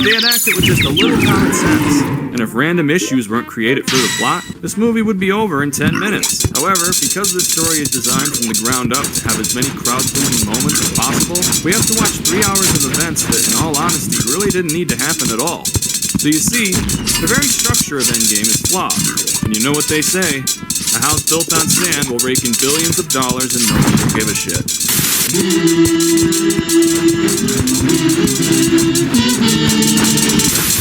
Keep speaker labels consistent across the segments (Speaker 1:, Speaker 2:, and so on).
Speaker 1: they had acted with just a little common sense, and if random issues weren't created for the plot, this movie would be over in 10 minutes. However, because this story is designed from the ground up to have as many crowd-pleasing moments as possible, we have to watch 3 hours of events that, in all honesty, really didn't need to happen at all. So you see, the very structure of Endgame is flawed, and you know what they say, a house built on sand will rake in billions of dollars and no one will give a shit.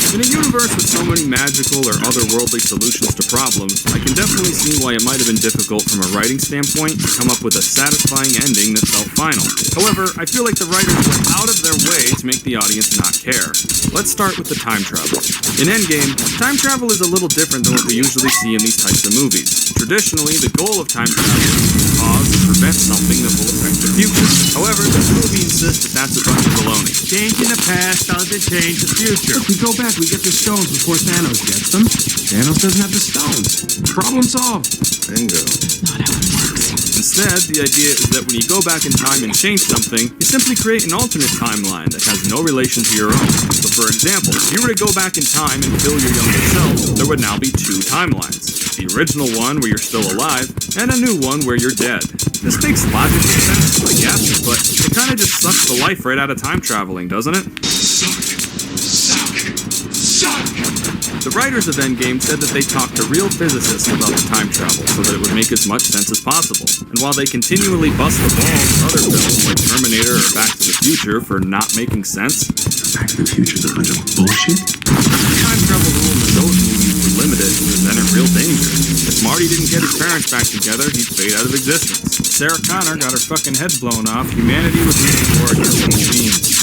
Speaker 1: In a universe with so many magical or otherworldly solutions to problems, I can definitely see why it might have been difficult from a writing standpoint to come up with a satisfying ending that felt final. However, I feel like the writers went out of their way to make the audience not care. Let's start with the time travel. In Endgame, time travel is a little different than what we usually see in these types of movies. Traditionally, the goal of time travel is to cause or prevent something that will affect the future. However, this movie insists that that's a bunch of baloney.
Speaker 2: Changing the past doesn't change the future.
Speaker 3: If we go back, we get the stones before Thanos gets them. Thanos doesn't have the stones. Problem solved.
Speaker 4: Bingo.
Speaker 5: Not how it works.
Speaker 1: Instead, the idea is that when you go back in time and change something, you simply create an alternate timeline that has no relation to your own. So for example, if you were to go back in time and kill your younger self, there would now be 2 timelines. The original one where you're still alive, and a new one where you're dead. This makes logical sense, I guess, but it kinda just sucks the life right out of time traveling, doesn't it? The writers of Endgame said that they talked to real physicists about the time travel so that it would make as much sense as possible. And while they continually bust the balls with other films like Terminator or Back to the Future for not making sense,
Speaker 3: Back to the Future's a bunch of bullshit.
Speaker 1: the time travel rules in those movies were limited and was then in real danger. If Marty didn't get his parents back together, he'd fade out of existence. Sarah Connor got her fucking head blown off, humanity was moving toward killing machines.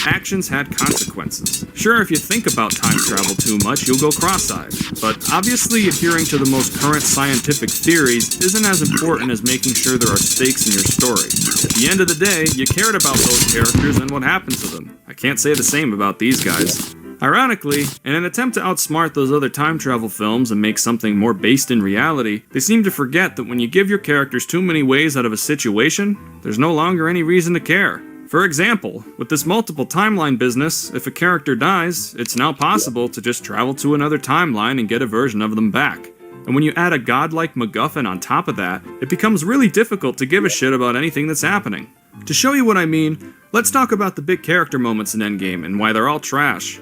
Speaker 1: Actions had consequences. Sure, if you think about time travel too much, you'll go cross-eyed. But obviously adhering to the most current scientific theories isn't as important as making sure there are stakes in your story. At the end of the day, you cared about those characters and what happened to them. I can't say the same about these guys. Ironically, in an attempt to outsmart those other time travel films and make something more based in reality, they seem to forget that when you give your characters too many ways out of a situation, there's no longer any reason to care. For example, with this multiple timeline business, if a character dies, it's now possible to just travel to another timeline and get a version of them back. And when you add a godlike MacGuffin on top of that, it becomes really difficult to give a shit about anything that's happening. To show you what I mean, let's talk about the big character moments in Endgame and why they're all trash.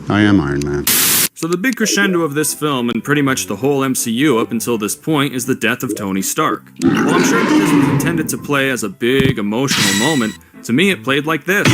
Speaker 4: I am Iron Man.
Speaker 1: So the big crescendo of this film, and pretty much the whole MCU up until this point, is the death of Tony Stark. While I'm sure that this was intended to play as a big, emotional moment, to me it played like this.